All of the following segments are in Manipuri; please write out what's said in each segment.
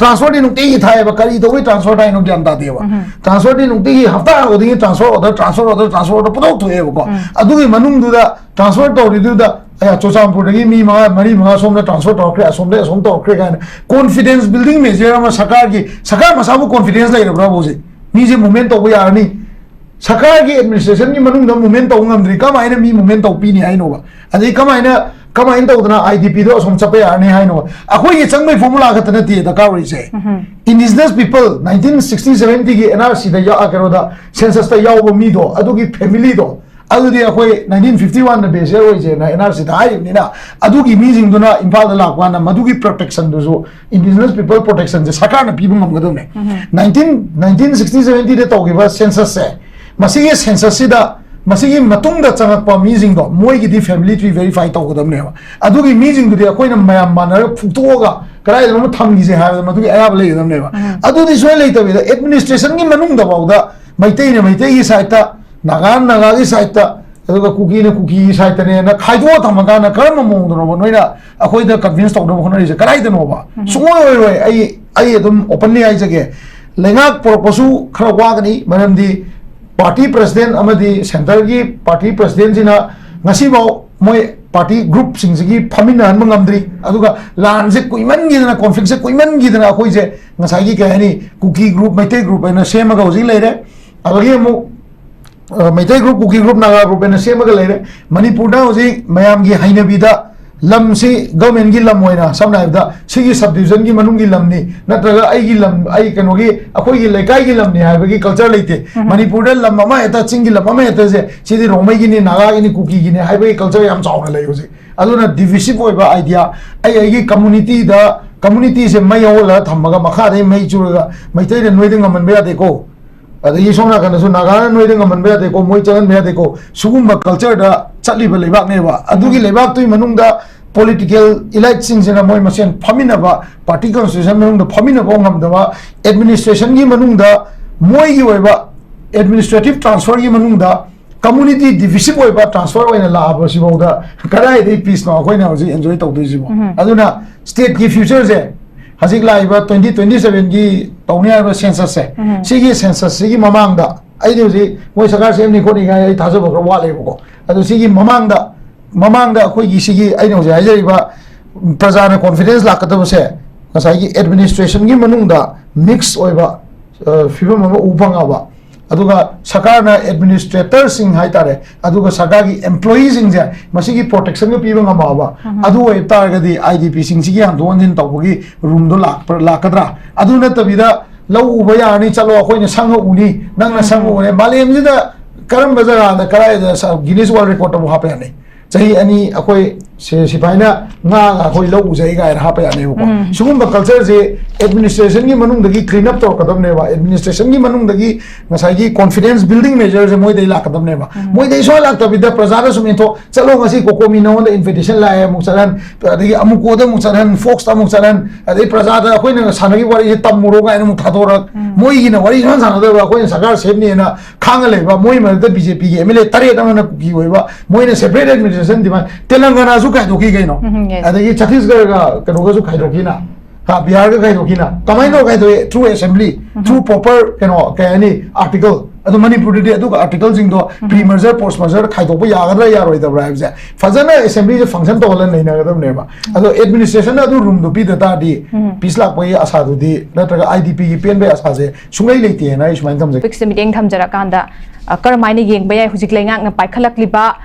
transfer di nukti thai ba kari to we transfer dai nuk janta de ba transfer di nukti hafta odi transfer order pudo to e ko adu gi manung du da transfer to ri du da aya chosampur gi mi ma mari ma som na transfer to kre som to kre kan confidence building measure ma sakar ma sabu confidence lai ra bo je mi je moment to ya ni sakar gi administration gi manung da moment to ngamdri ka mai na mi moment to pi ni ai no ba adi ka mai na kama in tawdana IDP do som chape arne haino akhoi ye changmai formula ka tana ti da kawri se indigenous people 1960 70 gi NRC da ya akaro da census ta yaw bo mi do adu gi family do adu di akhoi 1951 na base oi je na NRC da ai ni na adu gi mi jing do na impal da lakwa na madu gi protection do so indigenous people protection je sakar na pibum ngam gadom ne 1960 70 de to gi ba census se masi ye census si da masigi matung da changak pa meeting do moi gi di family tree verify to godam ne ba adu gi meeting du dia koina mayam manar phuto ga karai da tham gi je ha da madu gi ayab le godam ne ba adu di soi le ta bi da administration gi manung da ba da maitei gi side ta naga gi side ta adu ga kuki side ta ne na khaido tham ga na karam mong do no noina akhoi da convince to do khona ri je karai da no ba sungoi ai adum openly ai jage lenga proposu khara wa ga ni manam di party president amadi center gi party president jina ngasi bao moi party group sing gi phamina han mangamdri aduga lan se kuiman gi na conflict se kuiman gi na khoi je ngasai gi kahani cookie group maite group ena sema ga hoji leire abagi mu maite group cookie group naga group ena sema ga leire manipur da hoji mayam gi haina bida lam si government gi lam hoina samna da sigi subdivision gi manung gi lam ni natraga ai gi lam ai kano gi akhoi gi lekai gi lam ni ha gi culture leite manipur da lam ma eta ching gi lam ma eta je sidi romai gi ni naga gi ni kuki gi ni ha gi culture yam chauna lai hoji aduna divisive oi ba idea ai gi community se mai hola thamaga makha dai mai churaga maitai de noiding aman be ade ko adagi somna kana su naga noiding aman be ade ko moi chagan be ade ko sugumba culture da chatli ba lebak ne ba adugi lebak tui manung da political elite sing jena moi masen phamina ba party constitution manung da phamina ba ngam da ba administration gi manung da moi gi ba administrative transfer gi manung da community divisive oi ba transfer oi na la ba si ba da karai dei peace no koi na ji enjoy tau dei ji ba aduna state gi future je hasik lai ba 2027 gi tawnia ba census se sigi census sigi mamang da ai de ji moi sarkar sem ni khoni ga ai thajo ba wa le ba ko adu sigi mamang da khoi gi sigi ai no je ai jai ba praja na confidence la ka da se ngasai gi administration gi manung da mix oi ba fiba ma ubanga ba aduga sarkar na administrator sing hai tare aduga sarkar gi employees sing je masigi protection gi piba ngama ba adu oi tar ga di IDP sing sigi han don din tawgi room do la kadra adu na tabida lau ba ya ni chalo khoi na sang uni nang na sang uni malem ji da karam bazaar da karai da Guinness World Record bu ha pa ne chahi ani akhoi se sipaina nga akhoi lau jai ga ha pa ne ko sugum ba culture je administration gi manung dagi clean up to kadam ne ba administration gi manung dagi ngasai gi confidence building measures moi dei la kadam ne ba moi dei so la ta bida prajara sum into chalo ngasi ko mi no da invitation la ya mu charan dagi amu ko da mu charan fox ta mu charan dei prajada akhoi na sanagi wari tam muro ga mu thadora moi gi na wari san san da akhoi sakar sem ni na khang le ba moi ma da BJP gi MLA tare da na ki hoi ba moi na separate administration dima telangana su kai do ki gai no adagi Chhattisgarh ga kano ga su kai do ki na ha Bihar ga kai do ki na kamai no kai do through assembly through proper any article adu manipur de adu article jing do pre merger post merger khai do ba ya ga ya roi da right je fazana assembly je function to lan nei na ga ne ba adu administration adu room do pi da ta di peace lak pai asa du di natra IDP gi pen ba asa je sungai leite na ismain tham je fix meeting tham jara kanda karmai ne yeng ba ya hujik lengak na pai khalak liba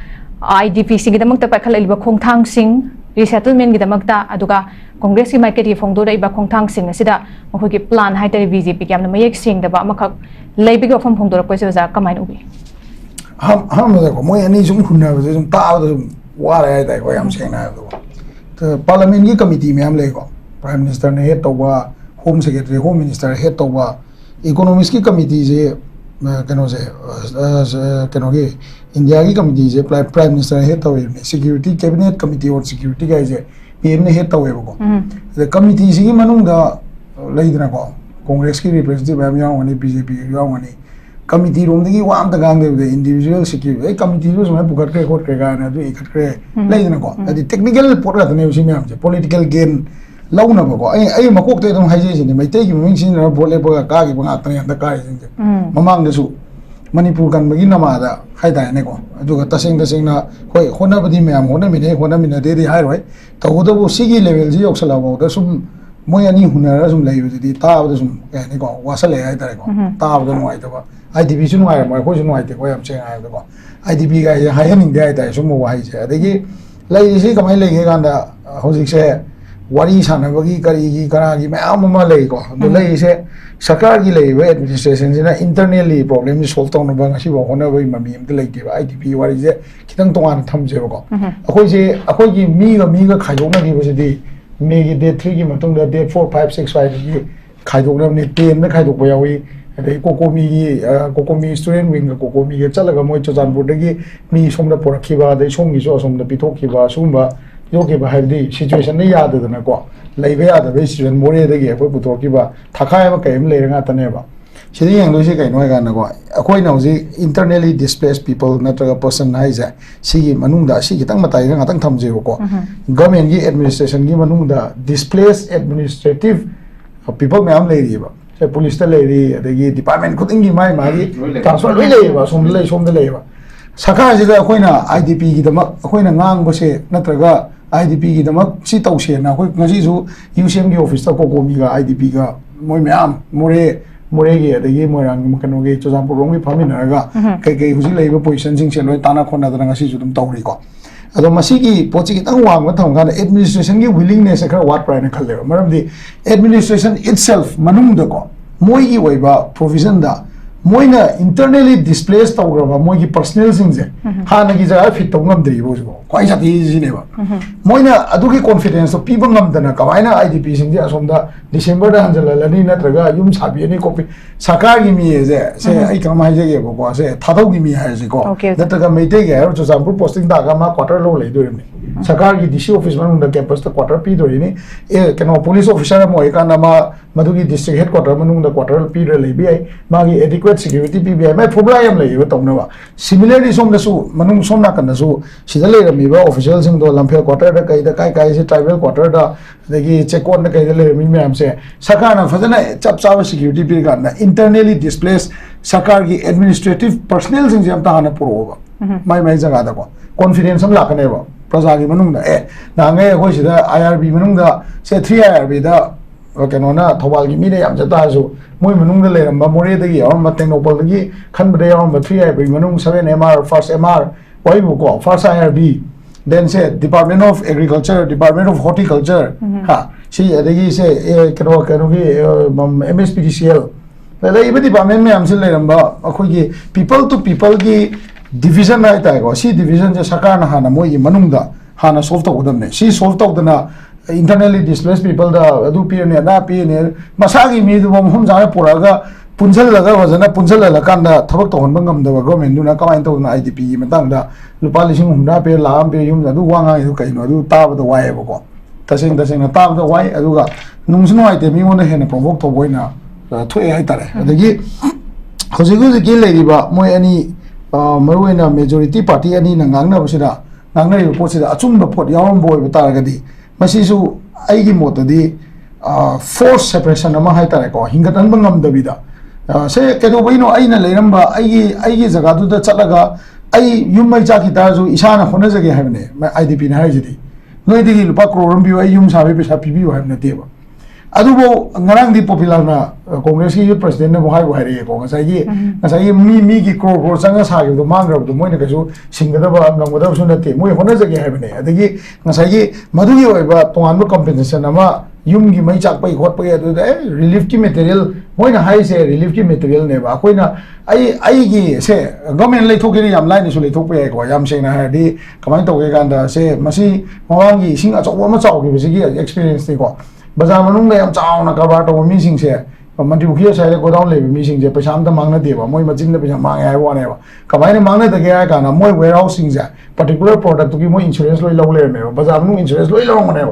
IDP sing gidamak ta pai khalak liba khongthang sing resettlement gidamak ta aduga Congress ki market gi phongdo dai ba khongthang sing asida mokho ki plan hai ta BJP ki amna mayek sing da ba makhak leibi go phom phongdo ko se za kamai ubi ham da ko moi ani sum khunna ba sum ta da wa ra dai ko yam sing na do to parliament gi committee me am le ko prime minister ne head to ba home secretary home minister head to ba economics ki committee je kano se kano ge india ki committee je prime minister head to security cabinet committee or security ga je PM ne head to ko the committee sigi manung da leidna ko Congress ki representative am yang wani BJP yang wani committee room dagi wa am da gang de individual security committee ro sama bukat ke ga na du ikat ke leidna ko the technical report da ne usi me am je political gain ꯂꯧꯅꯕꯀꯣ ꯑꯩ ꯃꯀꯣꯛꯇꯩ ꯑꯗꯨꯝ ꯍꯥꯏꯖꯩꯁꯤꯅꯦ ꯃꯩꯇꯩꯒꯤ ꯃꯃꯤꯡ ꯁꯤꯖꯤꯟꯅꯔꯒ ꯚꯣꯠ ꯂꯦꯞꯄꯒ ꯀꯥꯈꯤꯕ ꯉꯥꯛꯇꯅꯦ ꯍꯟꯗꯛ ꯀꯥꯔꯤꯁꯤꯡꯁꯦ ꯃꯃꯥꯡꯗꯁꯨ ꯃꯅꯤꯄꯨꯔ ꯀꯟꯕꯒꯤ ꯅꯃꯥꯗ ꯍꯥꯏꯇꯥꯔꯦꯅꯦꯀꯣ ꯑꯗꯨꯒ ꯇꯁꯦꯡꯅ ꯍꯣꯏ ꯍꯣꯠꯅꯕꯗꯤ ꯃꯌꯥꯝ ꯍꯣꯠꯅꯃꯤꯟꯅꯗꯦꯗꯤ ꯍꯥꯏꯔꯣꯏ ꯇꯧꯕꯇꯕꯨ ꯁꯤꯒꯤ ꯂꯦꯚꯦꯜꯁꯤ ꯌꯧꯁꯜꯂꯛꯐꯥꯎꯗ ꯁꯨꯝ ꯃꯣꯏ ꯑꯅꯤ ꯍꯨꯟꯅꯔꯒ ꯁꯨꯝ ꯂꯩꯕꯗꯨꯗꯤ ꯇꯥꯕꯗ ꯁꯨꯝ ꯀꯩ ꯍꯥꯏꯅꯤꯀꯣ ꯋꯥꯁꯜꯂꯛꯑꯦ ꯍꯥꯏꯇꯥꯔꯦꯀꯣ ꯇꯥꯕꯗ ꯅꯨꯡꯉꯥꯏꯇꯕ IDPꯁꯨ ꯅꯨꯡꯉꯥꯏꯔꯝꯃꯣꯏ ꯑꯩꯈꯣꯏꯁꯨ ꯅꯨꯡꯉꯥꯏꯇꯦꯀꯣ ꯌꯥꯝ ꯁꯦꯡꯅ ꯍꯥꯏꯕꯗꯀꯣ IDP ꯒꯥꯏꯁꯦ ꯍꯥꯏꯍꯟꯅꯤꯡꯗꯦ ꯍꯥꯏꯇꯥꯔꯦ ꯁꯨꯝꯕ ꯋꯥꯍꯩꯁꯦ ꯑꯗꯒꯤ ꯂꯩꯔꯤꯁꯤ ꯀꯃꯥꯏꯅ ꯂꯩꯒꯦ ꯀꯥꯟꯗ ꯍꯧꯖꯤꯛꯁꯦ ꯋꯥꯔꯤ ꯁꯥꯟꯅꯕꯒꯤ ꯀꯔꯥꯒꯤ ꯃꯌꯥꯝ ꯑꯃ ꯂꯩꯀꯣ ꯑꯗꯨ ꯂꯩꯔꯤꯁꯦ ꯁꯔꯀꯥꯔꯒꯤ ꯂꯩꯔꯤꯕ ꯑꯦꯗꯃꯤꯅꯤꯁꯇ꯭ꯔꯦꯁꯟꯁꯤꯅ ꯏꯟꯇꯔꯅꯦꯜꯂꯤ ꯄ꯭ꯔꯣꯕ꯭ꯂꯦꯝꯁꯤ ꯁꯣꯜቭ ꯇꯧꯅꯕ ꯉꯁꯤꯐꯥꯎ ꯍꯣꯠꯅꯕꯒꯤ ꯃꯃꯤ ꯑꯝꯇ ꯂꯩꯇꯦꯕ IDP ꯋꯥꯔꯤꯁꯦ ꯈꯤꯇꯪ ꯇꯣꯉꯥꯟꯅ ꯊꯝꯖꯦꯕꯀꯣ ꯑꯩꯈꯣꯏꯒꯤ ꯃꯤꯒ ꯈꯥꯏꯗꯣꯛꯅꯈꯤꯕꯁꯤꯗꯤ ꯃꯦꯒꯤ ꯗꯦꯠ 3ꯒꯤ ꯃꯇꯨꯡꯗ ꯗꯦꯠ 4, 5, 6 ꯁ꯭ꯋꯥꯏꯗꯒꯤ ꯈꯥꯏꯗꯣꯛꯅꯕꯅꯤ 10ꯗ ꯈꯥꯏꯗꯣꯛꯄ ꯌꯥꯎꯏ ꯑꯗꯩ ꯀꯣꯀꯣꯃꯤ ꯁ꯭ꯇꯨꯗꯦꯟ ꯋꯤꯡꯒ ꯀꯣꯀꯣꯃꯤꯒ ꯆꯠꯂꯒ ꯃꯣꯏ ꯆꯨꯔꯆꯥꯟꯄꯨꯔꯗꯒꯤ ꯃꯤ ꯁꯣꯝꯗ ꯄꯨꯔꯛꯈꯤꯕ ꯑꯗꯩ ꯁꯣꯝꯒꯤꯁꯨ ꯑꯁꯣꯝꯗ ꯄꯤꯊꯣꯛꯈꯤꯕ ꯁꯤꯒꯨꯝꯕ ꯄꯤꯊꯣꯛꯈꯤꯕ ꯍꯥꯏꯕꯗꯤ ꯁꯤꯆꯨꯋꯦꯁꯟꯗ ꯌꯥꯗꯗꯅꯀꯣ ꯂꯩꯕ ꯌꯥꯗꯕꯒꯤ ꯁꯤꯆꯨꯋꯦꯁꯟ ꯃꯣꯔꯦꯗꯒꯤ ꯑꯩꯈꯣꯏ ꯄꯨꯊꯣꯛꯈꯤꯕ ꯊꯥꯈꯥꯏ ꯑꯃ ꯀꯩ ꯑꯃ ꯂꯩꯔ ꯉꯥꯛꯇꯅꯦꯕ ꯁꯤꯗ ꯌꯦꯡꯗꯣꯏꯁꯤ ꯀꯩꯅꯣ ꯍꯥꯏ ꯀꯥꯟꯗꯀꯣ ꯑꯩꯈꯣꯏꯅ ꯍꯧꯖꯤꯛ ꯏꯟꯇꯔꯅꯦꯜꯂꯤ ꯗꯤꯁꯄ꯭ꯂꯦꯁ ꯄꯤꯄꯜ ꯅꯠꯇ꯭ꯔꯒ ꯄꯔꯁꯟ ꯍꯥꯏꯁꯦ ꯁꯤꯒꯤ ꯃꯅꯨꯡꯗ ꯁꯤ ꯈꯤꯇꯪ ꯃꯇꯥꯏꯗ ꯉꯥꯛꯇꯪ ꯊꯝꯖꯦꯕꯀꯣ ꯒꯚꯔꯟꯃꯦꯟꯒꯤ ꯑꯦꯗꯃꯤꯅꯤꯁꯇ꯭ꯔꯦꯁꯟꯒꯤ ꯃꯅꯨꯡꯗ ꯗꯤꯁꯄ꯭ꯂꯦꯁ ꯑꯦꯗꯃꯤꯅꯤꯁꯇ꯭ꯔꯦꯇꯤቭ ꯄꯤꯄꯜ ꯃꯌꯥꯝ ꯂꯩꯔꯤꯕ ꯄꯨꯂꯤꯁꯇ ꯂꯩꯔꯤ ꯑꯗꯒꯤ ꯗꯤꯄꯥꯔꯠꯃꯦꯟ ꯈꯨꯗꯤꯡꯒꯤ ꯃꯥꯒꯤ ꯇ꯭ꯔꯥꯟꯁꯐꯔ ꯂꯣꯏ ꯂꯩꯌꯦꯕ ꯁꯣꯝꯗ ꯂꯩꯌꯦꯕ ꯁꯔꯀꯥꯔꯁꯤꯗ ꯑꯩꯈꯣꯏꯅ IDPꯒꯤꯗꯃꯛ ꯑꯩꯈꯣꯏꯅ ꯉꯥꯡꯕꯁꯦ ꯅꯠꯇ꯭ꯔꯒ IDPꯒꯤꯗꯃꯛ ꯁꯤ ꯇꯧꯁꯦꯅ ꯑꯩꯈꯣꯏ ꯉꯁꯤꯁꯨ UCMꯒꯤ ꯑꯣꯐꯤꯁꯇ ꯀꯣꯀꯣꯃꯤꯒ IDPꯒ ꯃꯣꯏ ꯃꯌꯥꯝ ꯃꯣꯔꯦꯒꯤ ꯑꯗꯒꯤ ꯃꯣꯏꯔꯥꯡꯒꯤ ꯀꯩꯅꯣꯒꯤ ꯆꯨꯔꯆꯥꯟꯄꯨꯔꯒꯤ ꯐꯝꯃꯤꯟꯅꯔꯒ ꯀꯩꯀꯩ ꯍꯧꯖꯤꯛ ꯂꯩꯔꯤꯕ ꯄꯣꯖꯤꯁꯟꯁꯤꯡꯁꯦ ꯂꯣꯏ ꯇꯥꯟꯅ ꯈꯣꯠꯅꯗꯅ ꯉꯁꯤꯁꯨ ꯑꯗꯨꯝ ꯇꯧꯔꯤꯀꯣ ꯑꯗꯣ ꯃꯁꯤꯒꯤ ꯄꯣꯠꯁꯤ ꯈꯤꯇꯪ ꯋꯥꯡꯕ ꯊꯝꯀꯥꯟꯗ ꯑꯦꯗꯃꯤꯅꯤꯁꯇ꯭ꯔꯦꯁꯟꯒꯤ ꯋꯤꯂꯤꯡꯅꯦꯁꯁꯦ ꯈꯔ ꯋꯥꯠꯄ꯭ꯔꯥ ꯍꯥꯏꯅ ꯈꯜꯂꯦꯕ ꯃꯔꯝꯗꯤ ꯑꯦꯗꯃꯤꯅꯤꯁꯇ꯭ꯔꯦꯁꯟ ꯏꯠꯁꯦꯜꯐ ꯃꯅꯨꯡꯗꯀꯣ ꯃꯣꯏꯒꯤ ꯑꯣꯏꯕ ꯄ꯭ꯔꯣꯚꯤꯖꯟꯗ ꯃꯣꯏꯅ ꯏꯟꯇꯔꯅꯦꯜꯂꯤ ꯗꯤꯁꯄ꯭ꯂꯦꯁ ꯇꯧꯈ꯭ꯔꯕ ꯃꯣꯏꯒꯤ ꯄꯔꯁꯅꯦꯜꯁꯤꯡꯁꯦ ꯍꯥꯟꯅꯒꯤ ꯖꯒꯥ ꯐꯤꯠ ꯇꯧꯕ ꯉꯝꯗ꯭ꯔꯤꯕ ꯍꯧꯖꯤꯛꯐꯥꯎ ꯈ꯭ꯋꯥꯏ ꯁꯥꯊꯤꯁꯤꯅꯦꯕ ꯃꯣꯏꯅ ꯑꯗꯨꯒꯤ ꯀꯣꯟꯐꯤꯗꯦꯟꯁꯇꯣ ꯄꯤꯕ ꯉꯝꯗꯅ ꯀꯃꯥꯏꯅ IDPꯁꯤꯡꯁꯦ ꯑꯁꯣꯝꯗ ꯗꯤꯁꯦꯝꯕꯔꯗ ꯍꯟꯖꯤꯜꯍꯜꯂꯅꯤ ꯅꯠꯇ꯭ꯔꯒ ꯌꯨꯝ ꯁꯥꯕꯤꯔꯅꯤ ꯁꯔꯀꯥꯔꯒꯤ ꯃꯤꯁꯦ ꯑꯩ ꯀꯔꯝ ꯍꯥꯏꯖꯒꯦꯕꯀꯣ ꯊꯥꯗꯧꯒꯤ ꯃꯤ ꯍꯥꯏꯔꯁꯤꯀꯣ ꯅꯠꯇ꯭ꯔꯒ ꯃꯩꯇꯩꯒꯤ ꯍꯥꯏꯔꯣ ꯆꯨꯔꯆꯥꯟꯄꯨꯔ ꯄꯣꯁꯇꯤꯡ ꯇꯥꯔꯒ ꯃꯥ ꯀ꯭ꯋꯥꯇꯔ ꯂꯧ ꯂꯩꯗꯣꯔꯤꯕꯅꯤ ꯁꯔꯀꯥꯔꯒꯤ DC ꯑꯣꯐꯤꯁ ꯃꯅꯨꯡꯗ ꯀꯦꯝꯄꯁꯇ ꯀ꯭ꯋꯥꯇꯔ ꯄꯤꯗꯣꯔꯤꯅꯤ ꯀꯩꯅꯣ ꯄꯨꯂꯤꯁ ꯑꯣꯐꯤꯁꯥꯔ ꯑꯃ ꯑꯣꯏꯔꯀꯥꯟꯗ ꯃꯗꯨꯒꯤ ꯗꯤꯁꯇ꯭ꯔꯤꯛ ꯍꯦꯗ ꯀ꯭ꯋꯥꯇꯔ ꯃꯅꯨꯡꯗ ꯀ꯭ꯋꯥꯇꯔ ꯄꯤꯔ ꯂꯩꯕ ꯌꯥꯏ ꯃꯥꯒꯤ ꯑꯦꯗꯤꯀ꯭ꯋꯦꯠ ꯁꯦꯀ꯭ꯌꯨꯔꯤꯇꯤ ꯄꯤꯕ ꯌꯥꯏ ꯃꯥꯏ ꯐꯣꯔꯃꯨꯂꯥ ꯌꯥꯝ ꯂꯩꯌꯦꯕ ꯇꯧꯅꯕ ꯁꯤꯃꯤꯂꯔꯂꯤ ꯁꯣꯝꯗꯁꯨ ꯁꯣꯝ ꯅꯥꯀꯟꯗꯁꯨ ꯁꯤꯗ ꯂꯩꯔꯝꯃꯤꯕ ꯑꯣꯐꯤꯁꯤꯌꯦꯜꯁꯤꯡꯗꯣ ꯂꯝꯐꯦꯜ ꯀ꯭ꯋꯥꯇꯔꯗ ꯀꯥꯏꯁꯦ ꯇ꯭ꯔꯥꯏꯕꯦꯜ ꯀ꯭ꯋꯥꯇꯔꯗ ꯑꯗꯒꯤ ꯆꯦꯛꯀꯣꯟꯗ ꯀꯩꯗ ꯂꯩꯔꯝꯃꯤ ꯃꯌꯥꯝꯁꯦ ꯁꯔꯀꯥꯔꯅ ꯐꯖꯅ ꯆꯞ ꯆꯥꯕ ꯁꯦꯀ꯭ꯌꯨꯔꯤꯇꯤ ꯄꯤꯔꯀꯥꯟꯗ ꯏꯟꯇꯔꯅꯦꯜꯂꯤ ꯗꯤꯁꯄ꯭ꯂꯦꯁ ꯁꯔꯀꯥꯔꯒꯤ ꯑꯦꯗꯃꯤꯅꯤꯁꯇ꯭ꯔꯦꯇꯤቭ ꯄꯔꯁꯅꯦꯜꯁꯤꯡꯁꯦ ꯑꯝꯇ ꯍꯥꯟꯅ ꯄꯨꯔꯛꯑꯣꯕ ꯃꯥꯏ ꯖꯒꯥꯗꯀꯣ ꯀꯣꯟꯐꯤꯗꯦꯟꯁ ꯑꯃ ꯂꯥꯛꯀꯅꯦꯕ प्रजागी मनुंग नांगे अखोई सिदा IRB मनुंग से 3 IRB दा कनोना थौबाल की मीने याम जता हजु मोय मनुंग लेरंबा मोरे दगी और टेक्नोपॉल दगी खनबदे और 3 IRB मनुंग 7 MR फर्स्ट MR वाइबु को फर्स्ट IRB then से department of agriculture department of horticulture हा सी अदगी से कनो की MSPDCL लेबे डिपार्टमेंट में हमसे लेरंबा अखोई की पीपल टू पीपल की डिवीजन आइता है सी डिवीजन जे सरकार ना हाना मोय मनुंग दा हाना solve तौदमने C solve तौदना internally displaced people da adu pne na pne masagi mi du hom jana puraga punjal laga wajana punjal la kanda thabak to honba ngam da government du na kamai to na IDP matang da lupa lising humna pe lam pe yum adu wanga du kaino adu ta ba da wai ba ko tasing na ta ba da wai adu ga nungsno ai te mi wona hena provoke to boina thoi ai tare adagi hojigu ji ke leiri ba moi ani maruina majority party ani na ngangna busida ngangna ri pot sida achum ba pot yawam boy ba taragadi मसीसु आइगी मोतदी फोर्स सेपरेशन अमा हाय तारे को हिंगतन बंगम दबिदा से केदो बइनो आइना लेरंबा आइगी जगह दुदा चलगा आई युम मै जाकी ताजु इसाना होना जगे हायने मैं IDP ना हायजिदी नोइदिगी लुपा करोड़ बियो आई युम साबे पैसा पिबियो हायने तेबा अदुबो ngaraang di popular na congress ki president na bohai bohai re ko ngasai mi ki kro changa sa gi do mangra do moi na ka ju singada ba ngamada su na te moi hona jage hai bane adagi ngasai gi madu gi oi ba tongan ba compensation ama yum gi mai chak pai khot pai adu relief ki material moi na hai se relief ki material ne ba koi na ai gi se government lai thok gi yam lai ni su lai thok pai ko yam sing na ha di kamai to ge gan da se masi mawang gi sing a chaw ma chaw gi bi gi experience ni ko बाजार मनुंग ने हम चावना कबार तो मीसिंग से मल्टीपुखिया साइड गोडाउन ले मीसिंग से पैसा हम मांगना देबा मोय मचिन ने पैसा मांगे है वाने बा कबाइने मांगने दगे है काना मोय वेयर हाउसिंग से पर्टिकुलर प्रोडक्ट की मोय इंश्योरेंस लोय लव ले में बाजार मनुंग इंश्योरेंस लोय लव मने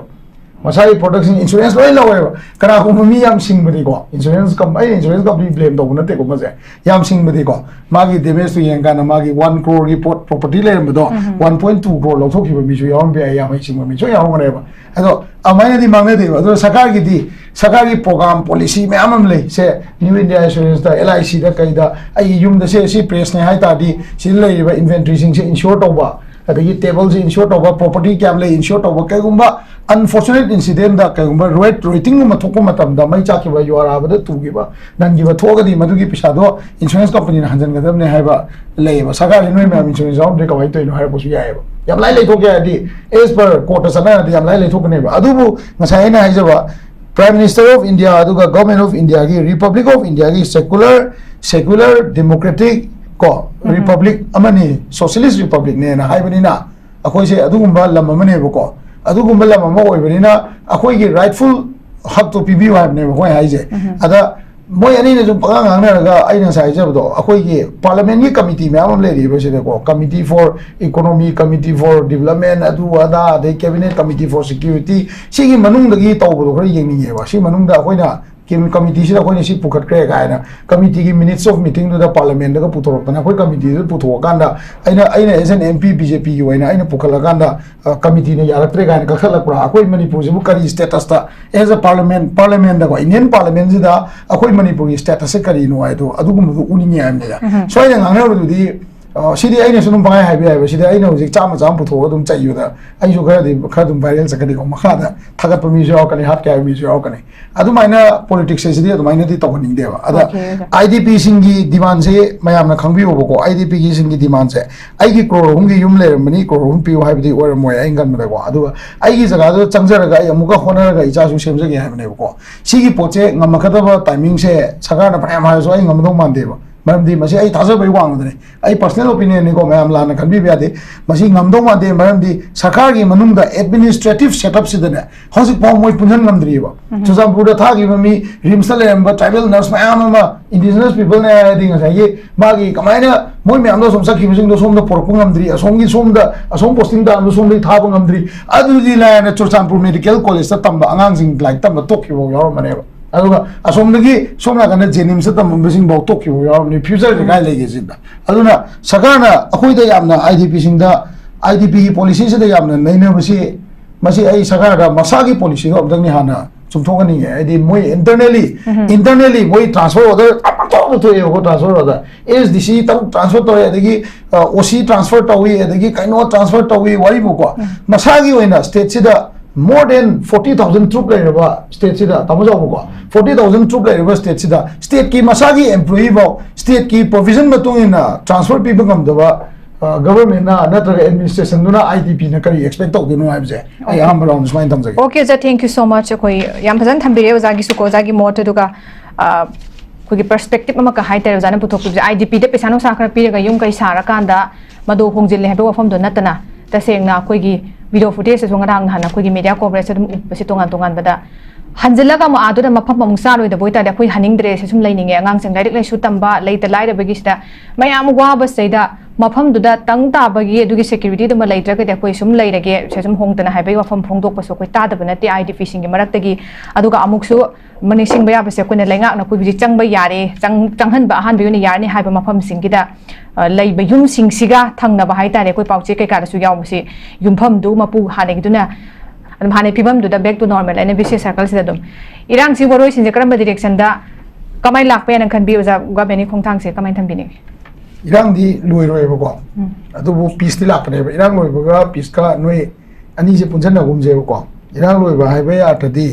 masai production insurance loi lawe kana ko mi yam sing badi ko insurance company blame do na te ko maje yam sing badi ko magi damage to yang kana magi 1 crore report property le do 1.2 crore lo thok mi ju yam be yam sing mi jo yam ngare ba ado amai di mangne de ado sakari program policy me amam le se new india insurance da lic da kai da ai yum da se si press ne hai ta di sin le ba inventory sing se insure to ba adagi table se insure to ba property cam le insure to ba kai gumba unfortunate incident da kai gumba rating ma thok ma tam da mai cha ki ba yora ba da tu gi ba nan gi ba thoga di madu gi pisa do insurance company na hanjan ga dam ne hai ba le ba sakari noi ma insurance job de ka wai to no hai ba su ya ba yam lai le thok ya di as per court sana di yam lai le thok ne ba adu bu ngasai na hai ja ba Prime Minister of India aduga Government of India ki Republic of India ki secular democratic ko republic amani socialist republic ne na haibani na akoi se adugumba lam amane ko adugumba lam ama oibani na akoi ki rightful hak to pibi wa ne ko haije ada moi ani ne ju pagang ang na ga aina sai je do akoi ki parliament ki committee me amam le ri ba se ko committee for economy committee for development adu ada de cabinet committee for security sigi manung da gi taw bo khari yeng ni ba si manung da akoi na kim committee sida akoi ni si pukat kre ga na committee ki minutes of meeting do da parliament da putorok na akoi committee do puto kanda aina as an MP BJP ki waina aina pukala kanda committee ne yarak tre ga na kakhala pra akoi manipur jibu kari status ta as a parliament da ko Indian parliament sida akoi manipur ki status se kari no ai do adugum do uni nya am ya so ai ngang na do di sidi aina sunum bangai hai bi sidi aina hojik chama cham putho dum chai yu da ai ju khara di khadum viral sakadi ko makha da thagat pa mi jo kani hat kya mi jo kani adu maina politics se sidi adu maina di tawning de ba ada IDP singi demand se mayam na khangbi bo ko IDP gi singi demand se ai gi crore hum gi yum le mani crore hum pi hai bi or moi ai ngan ma ko adu ai gi jaga do changjar ga ai amuka khona ga ija su sem ge hai ne ko sigi poche ngam khada ba timing se saga na pram ha so ai ngam do man de ba Maramdi masi ay thaja bai wang dane ay personal opinion ni ko mayam lana kan bi biade masi ngamdong ma de maramdi sarkar gi manung da administrative setup sidane hosik pa moi punjan ngamdri ba chuzam pura tha gi mi rimsal em tribal nurse mayam ma indigenous people ne ding sa ye ma gi kamaina moi me amdo som sakhi mising do som da porpung ngamdri asom gi som da asom posting da amdo som dei tha ba ngamdri adu di la na churchampur medical college ta tamba angang sing like tamba tok yo yor mane ba aduga asomdagi somna kana jenim sa tam besing bau tok yo yaw ni future ga lege jinda aduna sakana akoi da yamna IDP singda IDP policy se da yamna naina masi ai sakara masagi policy go abdang ni hana chumthok ni ai moi internally moi transfer order to yo transfer order SDC tam transfer to adagi OC transfer to wi adagi kaino transfer to wi wari bu ko masagi oina state sida more than 40,000 troop layer state sida tamajo ko 40,000 troop layer state sida state ki masagi employee bo state ki provision matung in transfer people kam daba government na natraga administration duna IDP na kari expect to dinu habje ai am round smine tamjage okay sir thank you so much koi yam bhajan thambire ozagi su ko ozagi mot duga koi perspective ma ka haiter ozana puthok IDP de pesano sakra piraga yum kai sara kanda madu hongjil le hebe wafam do natana tasengna koi gi video footage se songarang hana koi media coverage dum pasi tongan bada hanjalaga ma adu da mafam mungsa roi da boita da koi haning dre se sum laininge angang seng direct lai su tamba laita lai da bagi sta mayam wa ba seida mafam du da tang ta bagi adu gi security da ma laitra ga da koi sum lai rage se sum hong tana haibai wafam phongdok paso koi ta da bana ti IDP sing gi marak tagi adu ga amuk su mani sing ba ya ba se koi na laingak na koi bi chang ba yare changhan ba han bi ni yar ni haiba mafam sing gi da lai ba yum sing siga thang na ba hai ta re koi pauche kai ka da su yaw si yum pham du mapu hane gi du na adum hane pibam du da back to normal ane bisi circle sida dum irang si boroi sin jakram direction da kamai lak pe nan khan bi oja ga beni khongthang se kamai tham bini irang di loi roi ba ko adu bu peace ti lak ne ba irang loi ba ga peace ka noi ani je punjan na gum je ko irang loi ba hai ba ya ta di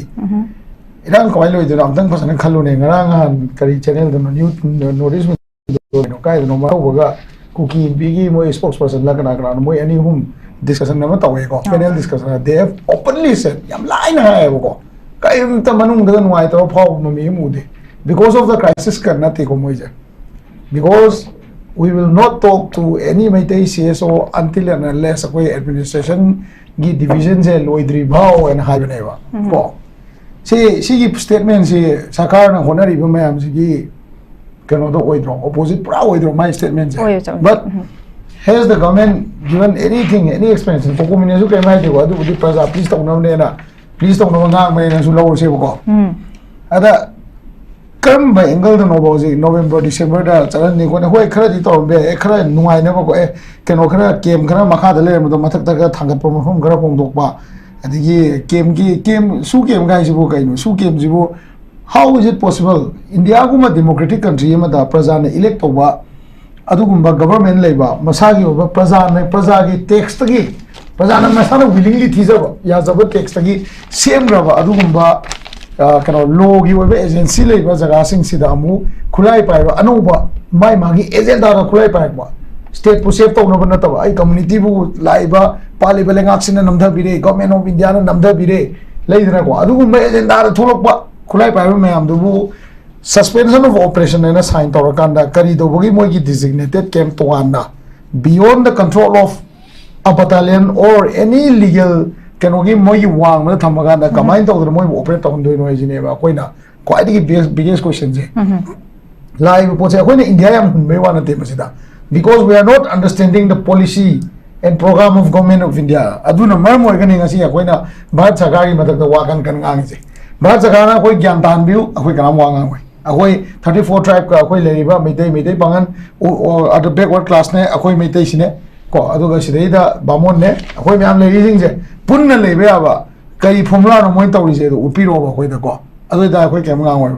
irang kamai loi de am tang pasan khalu ne ngarang han kari channel da new notice no kai no ma ba ga kuki bigi moi spokesperson la kana kana moi ani hum discussion nama tawe ko panel discussion they have openly said yam line ha ko kai ta manung da nuai to phau mami mu de because of the crisis karna te ko moija because we will not talk to any Meitei CSO until and unless koi administration gi division se loidri bhau and ha bane ba ko si gi statement si sakar na honari ba mayam si gi kano do oidro opposite pra oidro my statement but has the government given anything, any explanation? For community, okay, my dear, what do praza please talk now? Nena, please don't know ngang mai na su lo se ko ada kam ba angle da no bo ji November December da charan ni ko na hoi khara di to be e khara nuai na ko e keno khara game khara makha da le mo mathak ta ka thangat pro phom khara pong dok ba adigi game su game ga ji bo kai no su game ji bo how is it possible India guma democratic country ma da praja ne elect to ba adugumba government leiba masagi oba praja gi text gi praja na masana willingly thizaba ya jab text gi same raba adugumba kano law gi oba agency leiba jaga sing sida amu khulai pai ba anuba mai magi agenda ra khulai pai ba state pu save to no na ta ai community bu laiba pali bele ngak sin namda bire government of India na namda bire leidra ko adugumba agenda ra tholok ba khulai pai ba mayam du suspension of operation and a sign to Kanda Kari the Bogi Mogi designated camp to Anna beyond the control of a battalion or any legal Kanogi Mogi Wang Tamaganda command of the Moy operate on doing noise in Eva Quina. Quite the biggest questions. Live when India may want to take because we are not understanding the policy and program of government of India. Aduna Marmo again as Aquina, Bad Sagari Mata the Wakan Kanganzi. Bad Sagana, Quay Gantan view, a quick Ramwang. Akoi 34 tribe ka akoi leriba mei bangan at the backward class ne akoi mei sine ko aduga sideida bamon ne akoi myam leri jing je punna lebe aba kai phumla no moi tawri je u piro ba akoi da ko adu da akoi kem ngang wa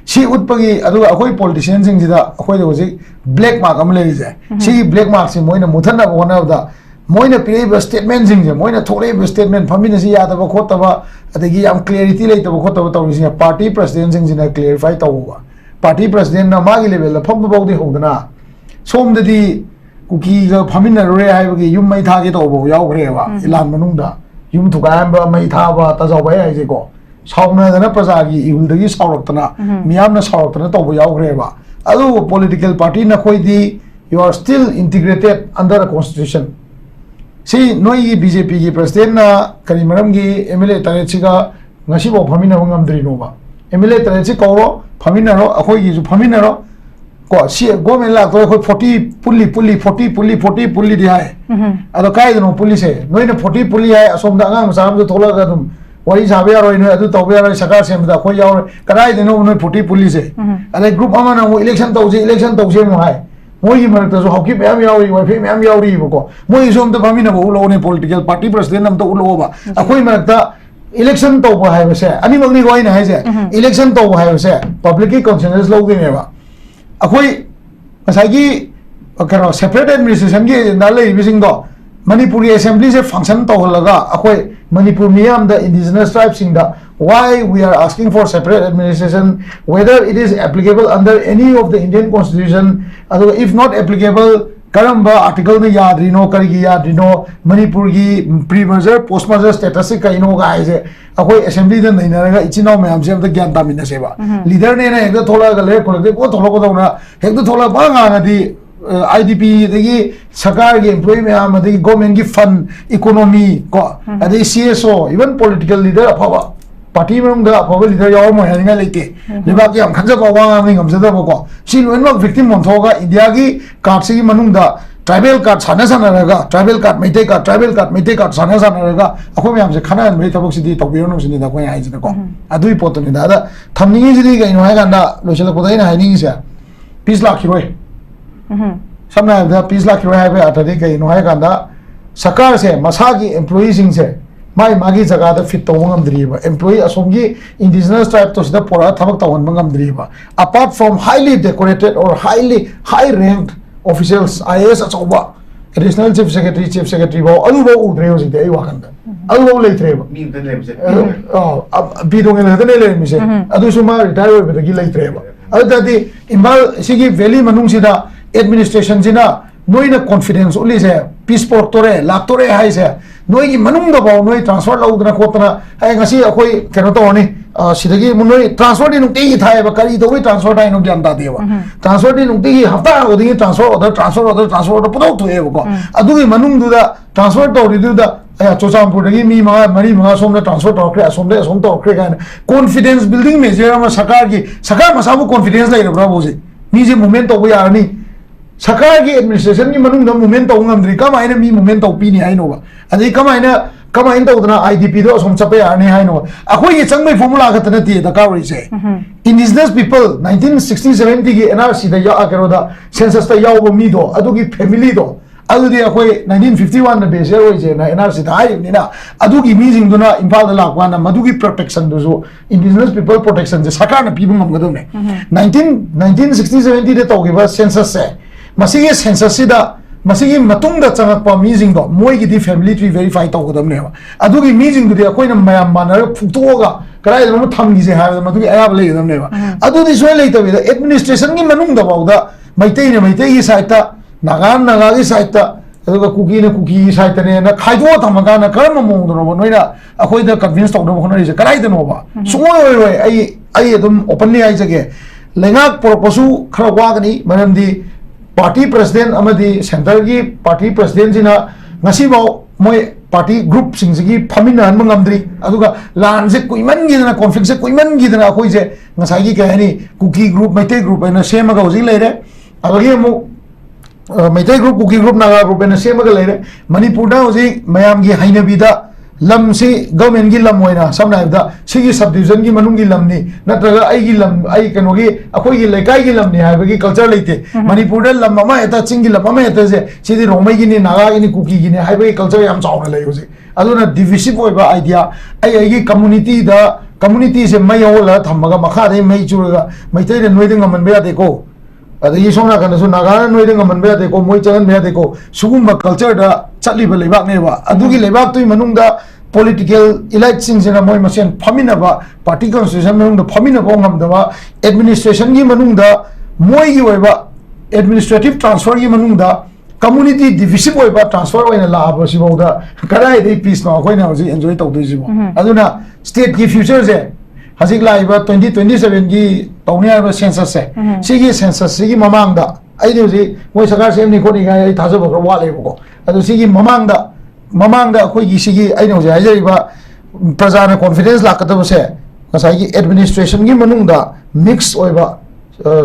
si utpagi aduga akoi politicians jing jida akoi da hoji black mark am leri je si black mark si moi na muthana ba ona da moi na pire statement jing je moi na thore statement famina si ya da ba khota ba adagi am clarity lei to khota ba tawri si party president jing jina clarify taw party president na magi level phom ba di hodana som di kuki ga phamina re hai ba gi yum mai tha ge to bo yaw gre ba ilan manung da yum thuka ba mai tha ba ta jaw ba ai je ko sauna da na praja gi ihul da gi sawrak tana miyam na sawrak tana to bo yaw gre ba adu political party na khoi di you are still integrated under a constitution si noi BJP gi president na kari maram gi MLA tare chiga ngasi bo phamina ngam dri no ba MLA tare chi ko Faminaro, a hoi is Faminaro, go see a government like 40 pulley the high. Other kind of police, no in a 40 pulley, some dangam, some the Tolagadum, what is Avero in a Tobia, Sakasam, the Hoya, Karai, the no 40 police. And a group of election to Jim High. Moi Maratas, how keep Amiauri, Amiauri, Moi is on the Famina, only political party president of the Ulova. A Hoi Marata. Election to hai se ani magni goi na hai se election to hai se public consensus log de ba akoi asai gi karo separate administration gi na lei bising do manipuri assembly se function to laga akoi manipur miyam the indigenous tribes sing da why we are asking for separate administration whether it is applicable under any of the Indian constitution if not applicable Karamba article ne yaad rino karigi yaad rino Manipur gi pre-merger post-merger status se kaino ga aise akoi assembly da nahi na ga ichino me amse amta gyan ta minna seba leader ne na ekda thola ga le khol de ko tholo ko dona ekda thola ba nga na di IDP degi sarkar gi employee me am degi government gi fund economy ko ade CSO even political leader aphawa party memang da aphawa leader yaw mo ya nga lete liba ki am khanja ba wa ngi ngam jada ko si loinok victim mon thoga India gi card si manung da tribal card sana raga tribal card meite card sana raga akho me am se khana me tabok si di tobiro no sini da ko ai jina ko adui pot ni da thamni ji di ga no ha ga da lo chela ko dai na hai ni se peace la khiroi samna da peace la khiroi ha be atadi ga no ha ga da sakar se masagi employees sing se mai magi jaga da fit to ngam driba employee asomgi indigenous tribe to sida pora thabak tawon ngam driba apart from highly decorated or high ranked officials IAS achoba additional chief secretary ba adu ba udreo sida ai wakanda adu ba leitreba mi den lemse bi dong ne den lemse adu suma retire be gi leitreba adu dadi imbal sigi valley manung sida administration jina noina confidence only se peace port tore laktore hai se noi manung da ba noi transfer la udna khotna ai ngasi akoi keno to ni sidagi munoi transfer ni nukti thai ba kari do transfer dai no gyan da dewa transfer ni nukti hafta odi transfer order pudo to e ko adu gi manung du da transfer to ri du da aya chosampur dagi mi ma mari ma som da transfer to kre som to kre kan confidence building measure ma sakar masabu confidence lai ra boji ni je moment to ya ni sakar gi administration ni manung da moment to ngam dri kama ina mi moment to pi ni ai no ba adi kama ina kamain to na IDP do som chape arne hai no akoi ye changmai formula ka tana ti da ka ri se indigenous people 1960 70 gi NRC da ya akero da census ta yaw bo mi do adu gi family do adu di akoi 1951 na base oi je na NRC da ai ni na adu gi mi jing do na impal da la kwa na madu gi protection do so indigenous people protection je sakar na pi bum ngam do ne 1960 70 de to gi ba census se masi ge census si da masigi matung da changak pa meeting do moi gi di family tree verify to godam ne adu gi meeting du di akoi na mayam manar phuto ga karai da tham gi je ha madu gi ayab le godam ne adu di soi le ta bi da administration gi manung da ba da maitai gi side ta naga gi side ta adu ga kuki side ta ne na khai do tham ga na karam mong do no noina akoi da convince to do khonari je karai da no ba sungoi oi ai adum openly ai jage lengak purpose khara wa ga ni manam di party president amadi center gi party president jina ngasi bao moi party group sing gi phamina han mangamdri aduga lan je kuiman gi na conflict je kuiman gi na khoi je ngasai gi ka ni cookie group maite group na sema ga hoji leire alagi mu maite group cookie group naga group na sema ga leire manipur da hoji mayam gi hainabi da lam si government gi lam hoina samna da sigi subdivision gi manung gi lam ni natraga ai gi lam ai kano gi akoi gi lekai gi lam ni ha gi culture leite manipur da lam ma eta chingi lam ma eta je sidi romai gi ni naga gi ni kuki gi ni ha gi culture yam chauna le hoji aduna divisive oiba idea ai gi community se mai hola thamaga makha dei mai churaga maitai de noi de ngaman be ade ko adagi sona kana su naga noi de ngaman be ade ko moi changan be ade ko sugumba culture da chatli ba lebak ne ba adugi lebak tui manung da political elite sing jena moi masian phamina ba party constitution manung da phamina ba ngam da ba administration gi manung da moi gi oiba administrative transfer gi manung da community divisive oiba transfer oina la ba si ba da karai dei peace no koina hoji enjoy to dei si ba aduna state gi future je hasik lai ba 2027 gi tawnia ba census se sigi census sigi mamang da ai de ji moi sakar sem ni ko ni ga ai thajo ba wa le ko adu sigi mamang da khoi gi sigi ai no je ai jari ba praja na confidence la ka to se ngasai gi administration gi manung da mix oiba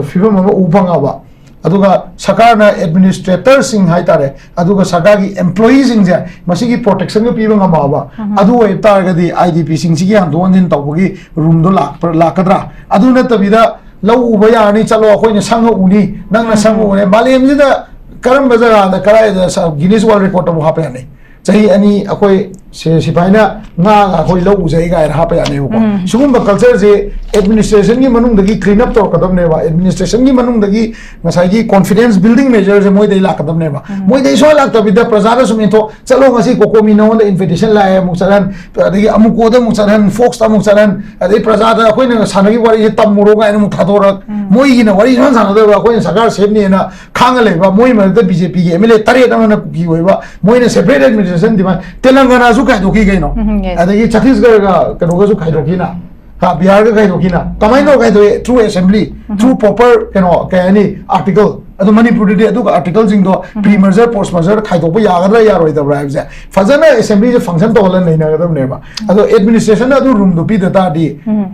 fibam ma ubanga ba aduga sakar na administrator sing hai tare aduga sakar gi employees sing je masigi protection gi piba ngama ba adu oi tar ga di IDP sing sigi han don din taw gi room do la kadra adu na tabida lau uba ya ni chalo khoi na sang uni nang na sang uni balem ji da karam bazara da karai da Guinness World Record to ha pa ni chahi ani akoi se sipaina nga khoi lau uzai ga ha pa ni ko sugum ba culture je administration gi manung dagi clean up to kadam ne ba administration gi manung dagi ngasai gi confidence building measures je moi dei la kadam ne ba moi dei so la ta bida prajara sum to chalo ngasi ko mi no da invitation la mu charan dagi amu ko da mu charan fox ta mu charan dei prajara khoi na sanagi wari je tam muro ga mu thadora moi gi na wari san san da ba khoi sakar sem ni na khang le ba moi ma da BJP gi MLA tare da na ki hoi ba moi na separate administration di ba telangana su kai doki gai no adagi Chhattisgarh ga kano ga su kai doki na ha Bihar ga kai doki na kamai no kai do through assembly through proper kai ni article adu manipur de adu article jing do pre merger post merger khai do ba ya ga ya roi da bra ja fazana assembly je function to holan nei na ga ne ba adu administration adu room do pi da ta di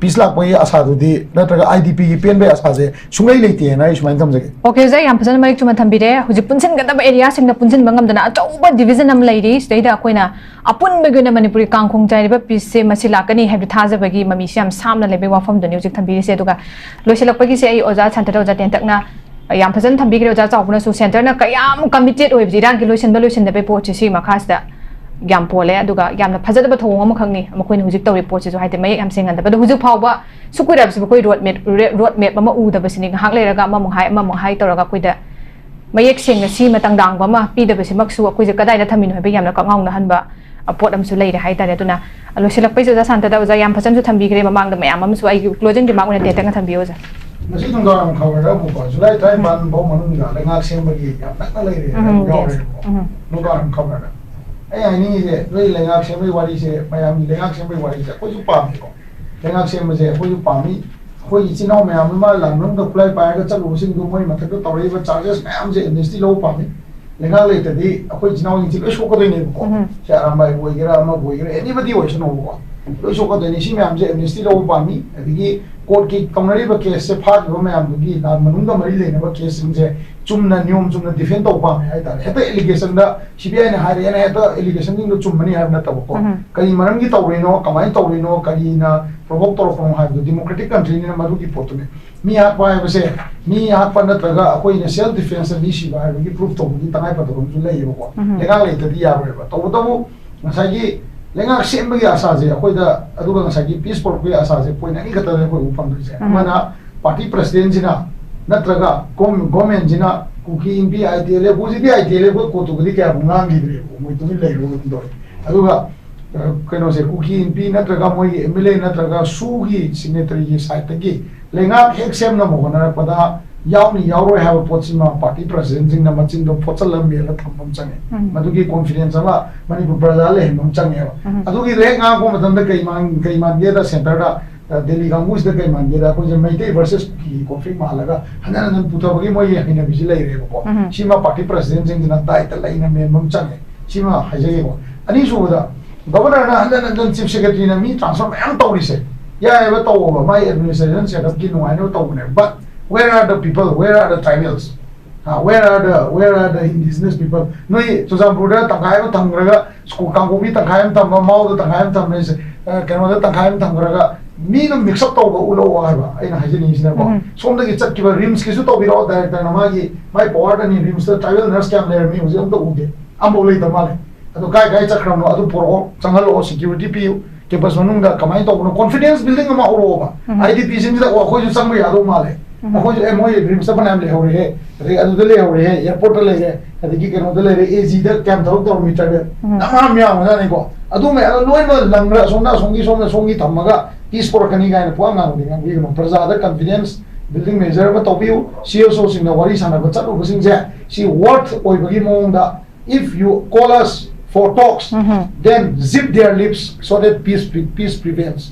peace lak pai asa du di natra IDP gi pen be asa je sungai leite na ismain tham jage okay zai yam fazana mai chuma thambi re huji punsin ga da area sing da punsin bangam da na chauba division am lairi stay da koina apun be gena manipuri kangkhong jai ba peace se masila kani have thaja bagi mami siam samna lebe wafam do music thambi se duga loiselak pagi se ai oja chanta oja ten takna yam fazan thambi gre oja chawna su center na kayam committed oi jiran ki loisin da be po chi ma khas da yam pole aduga yamna phajada ba thong am khangni makoi hujik taw report chi haite mai yam singan da ba hujik phawba sukuirab se koi road map ma u da basini hak leraga ma mong hai tawraga koi da mayek sing si matang dang ba ma pi da basi maksu koi je kadai da thamin hobe yamna ka ngau na han ba apot am su leire hai ta tuna loisilak pai ja santa da ja yam phajan su thambi gre mamang da mayam am su ai closing remark na te tanga thambi oja nasi tong dang khawar da ko July time ban bo manung ga lenga sem bagi ya tak leire no dang khawar da ai ni je loi lenga sem bai wari se mayam lenga sem bai wari se ko ju pa mi ko lenga sem je ko ju pa mi ko yi chi no mayam ma lang nong da play pa ga chalu sing du moi mathak to tori ba charges mayam je industry lo pa mi lenga le ta di ko chi no chi lo sho ko de ne ko sha ram bai boi gira ma boi gira anybody wo sho no ko lo sho ko de ni si mayam je industry lo pa mi adigi court की तौनरीब केस से फागिबा मयामदुगी ना मनुंगा मरी लेनबा केस सिंजे चुमना नियम चुमना डिफेंड तौ पामे हाइतारे हेता एलिगेशन दा सीबीआई ने हारे ने हेता एलिगेशन दिंग चुमनी हाइबना तबको कई मरमगी तौरेनो कमाई तौरेनो कई ना प्रोवोक तौरफों हाइबदो डेमोक्रेटिक कंट्री ने मरुगी पोतुने मी हाकपा हाइबसे मी हाकपा नत्रगा अखोई ने सेल्फ डिफेंस नि सीबा हाइबगी प्रूफ तौबगी तंगाई पदरोम जु लेयबको लेगा लेतदी याबरेबा तौबदबु मसागी लेगा सेमबगी आसाजे अखोइदा अदुगा मसागी पीस पोरको आसाजे पोइना नि खतरे को उफंदुसे मना पार्टी प्रेसिडेंट जिना नत्रगा गवर्नमेंट जिना कुकी इंपी आईटीएल बुजिदी आईटीएल को कोतुगदी क्या बुंगांगिद्रे मोइ तुमि लेरो दो अदुगा कनो से कुकी इंपी नत्रगा मोइ एमएलए नत्रगा सुगी सिग्नेटरी की साइट की लेगा हेक सेम न मोहना पदा यावनी यावरो हैव पोचिमा पार्टी प्रेसिडेंट जिंग न मचिन दो पोचलम बेला थम्पम चंगे मदुगी कॉन्फिडेंस अमा मणिपुर प्रजा ले हम चंगे अदुगी रेगा को मतम द कईमान गेदा सेंटर दा दिल्ली कांगूस द कईमान गेदा को जे मैते वर्सेस की कॉन्फ्लिक्ट मालगा हनन पुथबगी मोय हिना बिजि लेरे को सीमा पार्टी प्रेसिडेंट जिंग न दायत लाइन मेमम चंगे सीमा हाजे को अनि सुदा गवर्नर ना हनन चीफ सेक्रेटरी ना मी ट्रांसफर मैम तौरिसे या एबा तौबा माय एडमिनिस्ट्रेशन सेटअप की नुआइनो तौबने but where are the people? Where are the tribals? Where are the indigenous people? No, so some brother tangayam tangraga school kangobi tangayam tamba mau tangayam tamne se kano tangayam tangraga me no mix up to ulo waiba ina hajini isna ko som da gitsak kiba rims kisu to biro director na magi my board ani rims the tribal nurse cam there me usi amto uge ambo lei tamale ado kai chakram no ado poro changalo security pu ke pas manung da kamai to confidence building ma oro ba idp sin da ko ju sangba yado male अखोज ए मोय ड्रीम्स अपन हम ले हो रे रे अदु ले हो रे एयरपोर्ट ले रे अदगी के नो ले रे एजी द कैम दो मीटर बे नमा म्या हो ना को अदु मे अदु लोइन म लंगरा सोना सोंगी थमगा पीस पोर कनी गाय न पुआ ngang दि नो प्रजा द कॉन्फिडेंस बिल्डिंग मेजर म तोपिउ सीओसो सिंग न वरी साना बचत बसिंग जे सी वर्थ ओय बगी मोंग दा if you call us for talks then zip their lips so that peace prevails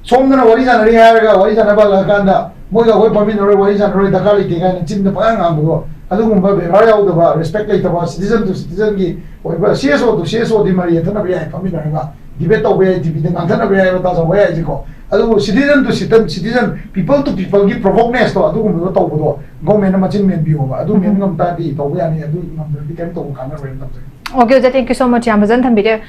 somna wari jana ri haraga wari jana bala kanda moga hoy pamin ro wari jana ro dakali ti ga chin da pa ngam go adugumba be ra yaw da ba respect like ba citizen to citizen gi hoy ba CSO to CSO di mari thana be ai pamin ga debate to be di bi ngam thana be ai ta so way ai ko adu citizen to citizen people to people gi provokeness to adugumba to bo do government ma chin men bi ho ba adu men ngam ta di to be ani adu ngam di kan to kana ren ta Okay, thank you so much. I'm Zambian.